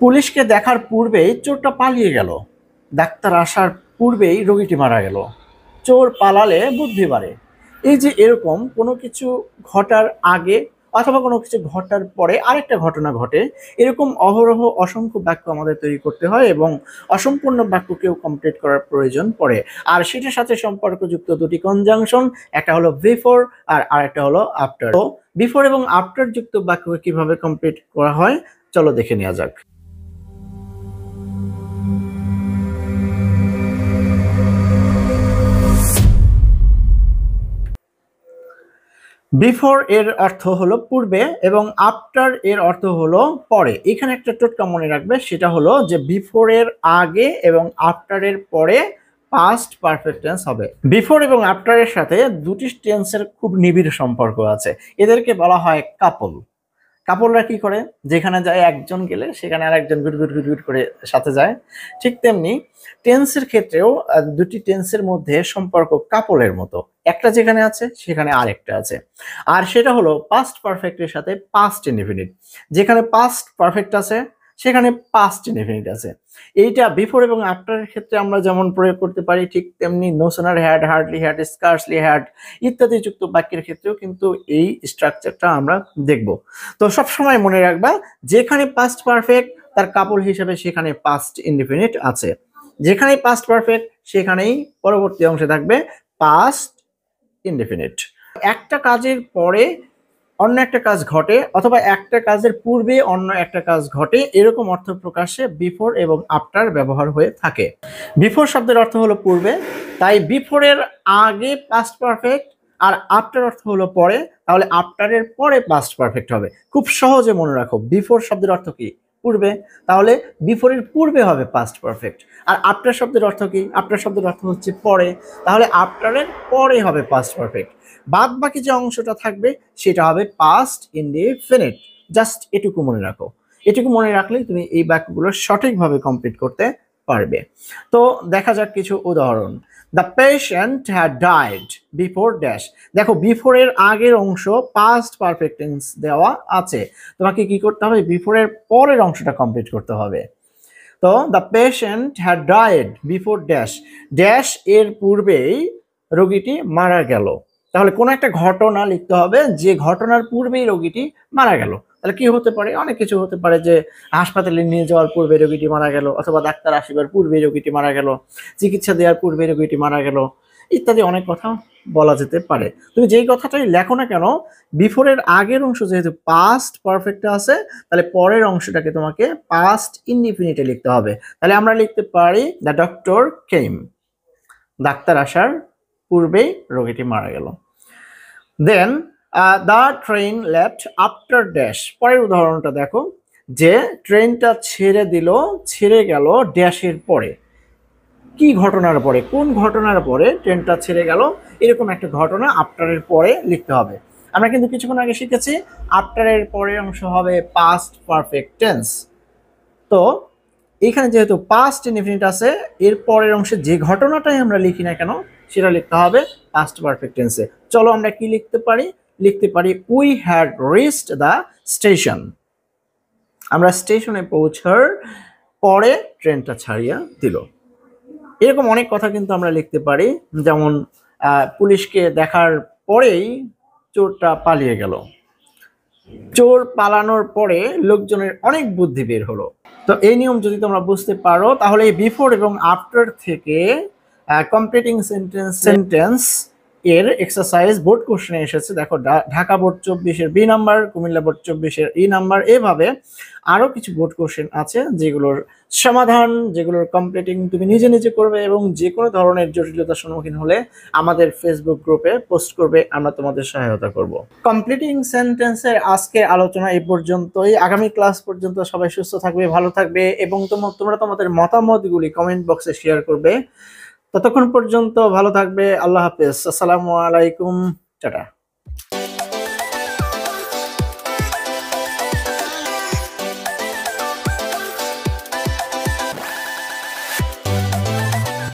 পুলিশকে দেখার পূর্বেই চোরটা পালিয়ে গেল। ডাক্তার আসার পূর্বেই রোগীটি মারা গেল। চোর পালালে বুদ্ধি বাড়ে। এই যে এরকম কোনো কিছু ঘটার আগে অথবা কোনো কিছু ঘটার পরে আরেকটা ঘটনা ঘটে, এরকম অহরহ অসংখ্য বাক্য আমাদের তৈরি করতে হয় এবং অসম্পূর্ণ বাক্যকেও কমপ্লিট করার প্রয়োজন পড়ে। আর সেটার সাথে সম্পর্কযুক্ত দুটি কনজাংশন, একটা হলো বিফোর আর আরেকটা হলো আফটার। তো বিফোর এবং আফটার যুক্ত বাক্যকে কিভাবে কমপ্লিট করা হয় চলো দেখে নেওয়া যাক। বিফোর এর অর্থ হলো পূর্বে এবং আফটার এর অর্থ হলো পরে। এখানে একটা টোটকা মনে রাখবে, সেটা হলো যে বিফোর এর আগে এবং আফটার এর পরে পাস্ট পারফেক্ট টেন্স হবে। বিফোর এবং আফটার এর সাথে দুটি টেন্সের খুব নিবিড় সম্পর্ক আছে। এদেরকে বলা হয় কাপল। কাপলরা কি করে, যেখানে যায় একজন গেলে সেখানে আরেকজন গুট গুট গুট গুট করে সাথে যায়। ঠিক তেমনি টেন্সের ক্ষেত্রেও দুটি টেন্সের মধ্যে সম্পর্ক কাপলের মতো, একটা যেখানে আছে সেখানে আরেকটা আছে। আর সেটা হলো পাস্ট পারফেক্টের সাথে পাস্ট ইনডিফিনিট। যেখানে পাস্ট পারফেক্ট আছে সেখানে পাস্ট ইনডিফিনিট আছে। এইটা বিফোর এবং আফটারের ক্ষেত্রে আমরা যেমন প্রয়োগ করতে পারি, ঠিক তেমনি no sooner had, hardly had, scarcely had ইত্যাদি যুক্ত বাক্যের ক্ষেত্রেও কিন্তু এই স্ট্রাকচারটা আমরা দেখব। তো সবসময় মনে রাখবা, যেখানে পাস্ট পারফেক্ট তার কাপল হিসেবে সেখানে পাস্ট ইনডিফিনিট আছে। যেখানেই পাস্ট পারফেক্ট সেখানেই পরবর্তী অংশে থাকবে পাস্ট ইনডিফিনিট। একটা কাজের পরে অন্য একটা কাজ ঘটে অথবা একটা কাজের পূর্বে অন্য একটা কাজ ঘটে, এরকম অর্থ প্রকাশে বিফোর এবং আফটার ব্যবহার হয়ে থাকে। বিফোর শব্দের অর্থ হলো পূর্বে, তাই বিফোরের আগে পাস্ট পারফেক্ট আর আফটার অর্থ হলো পরে, তাহলে আফটারের পরে পাস্ট পারফেক্ট হবে। খুব সহজে মনে রাখো, বিফোর শব্দের অর্থ কি? পূর্বে, তাহলে বিফোরের পূর্বে হবে পাস্ট পারফেক্ট। আর আফটার শব্দের অর্থ কি? আফটার শব্দের অর্থ হচ্ছে পরে, তাহলে আফটারের পরে হবে পাস্ট পারফেক্ট। বাদ বাকি যে অংশটা থাকবে সেটা হবে পাস্ট ইনডিফিনিট। জাস্ট এটুকু মনে রাখো, এটুকু মনে রাখলেই তুমি এই বাক্যগুলো সঠিকভাবে কমপ্লিট করতে পারবে। তো দেখা যাক কিছু উদাহরণ। The patient had died before dash. দেখো, বিফোরের আগের অংশ পাস্ট পারফেক্ট টেন্স দেওয়া আছে, তোমাকে কি করতে হবে? বিফোরের পরের অংশটা কমপ্লিট করতে হবে। তো the patient had died before dash, dash এর পূর্বেই রোগীটি মারা গেল। তাহলে কোনো একটা ঘটনা লিখতে হবে যে ঘটনার পূর্বেই রোগীটি মারা গেল। তাহলে কি হতে পারে? অনেক কিছু হতে পারে, যে হাসপাতালে নিয়ে যাওয়ার পূর্বে রোগীটি মারা গেল, অথবা ডাক্তার আসিবার পূর্বে রোগীটি মারা গেল, চিকিৎসা দেওয়ার পূর্বে রোগীটি মারা গেল, ইত্যাদি অনেক কথা বলা যেতে পারে। তুমি যেই কথাটাই লেখো না কেন, বিফোরের আগের অংশ যেহেতু পাস্ট পারফেক্টে আছে, তাহলে পরের অংশটাকে তোমাকে পাস্ট ইনডিফিনিটে লিখতে হবে। তাহলে আমরা লিখতে পারি দ্য ডক্টর কেম, ডাক্তার আসার পূর্বেই রোগীটি মারা গেল। Then the train left after dash. পরের উদাহরণটা দেখো, যে ট্রেনটা ছেড়ে গেল ড্যাশের পরে। কি ঘটনার পরে? কোন ঘটনার পরে ট্রেনটা ছেড়ে গেল? এরকম একটা ঘটনা আফটারের পরে লিখতে হবে। আমরা কিন্তু কিছুক্ষণ আগে শিখেছি আফটারের পরের অংশ হবে পাস্ট পারফেক্ট টেন্স। তো এখানে যেহেতু পাস্ট ইনডিফিনিট আছে, এর পরের অংশে যে ঘটনাটাই আমরা লিখি না কেন সেটা লিখতে হবে পাস্ট পারফেক্ট টেন্সে। চলো আমরা কি লিখতে পারি? লিখতে পারি we had reached the station. আমরা স্টেশনে পৌঁছার পরে ট্রেনটা ছাড়িয়া দিল। এরকম অনেক কথা কিন্তু আমরা লিখতে পারি, যেমন পুলিশকে দেখার পরেই চোরটা পালিয়ে গেল। চোর পালানোর পরে লোকজনের অনেক বুদ্ধি বের হলো। তো এই নিয়ম যদি তোমরা বুঝতে পারো, তাহলে এই বিফোর এবং আফটার থেকে কমপ্লিটিং সেন্টেন্স এর এক্সারসাইজ বোর্ড কোশ্চেনে এসেছে। দেখো, ঢাকা বোর্ড 24-এর বি নাম্বার, কুমিল্লা বোর্ড 24-এর ই নাম্বার, এভাবে আরও কিছু বোর্ড কোশ্চেন আছে যেগুলোর সমাধান, যেগুলোর কমপ্লিটিং তুমি নিজে নিজে করবে এবং যে কোনো ধরনের জটিলতার সম্মুখীন হলে আমাদের ফেসবুক গ্রুপে পোস্ট করবে, আমরা তোমাদের সহায়তা করব। কমপ্লিটিং সেন্টেন্সের আজকে আলোচনা এই পর্যন্তই। আগামী ক্লাস পর্যন্ত সবাই সুস্থ থাকবে, ভালো থাকবে এবং তোমরা তোমাদের মতামতগুলি কমেন্ট বক্সে শেয়ার করবে। ততক্ষণ পর্যন্ত ভালো থাকবে। আল্লাহ হাফেজ, আসসালামু আলাইকুম, টাটা।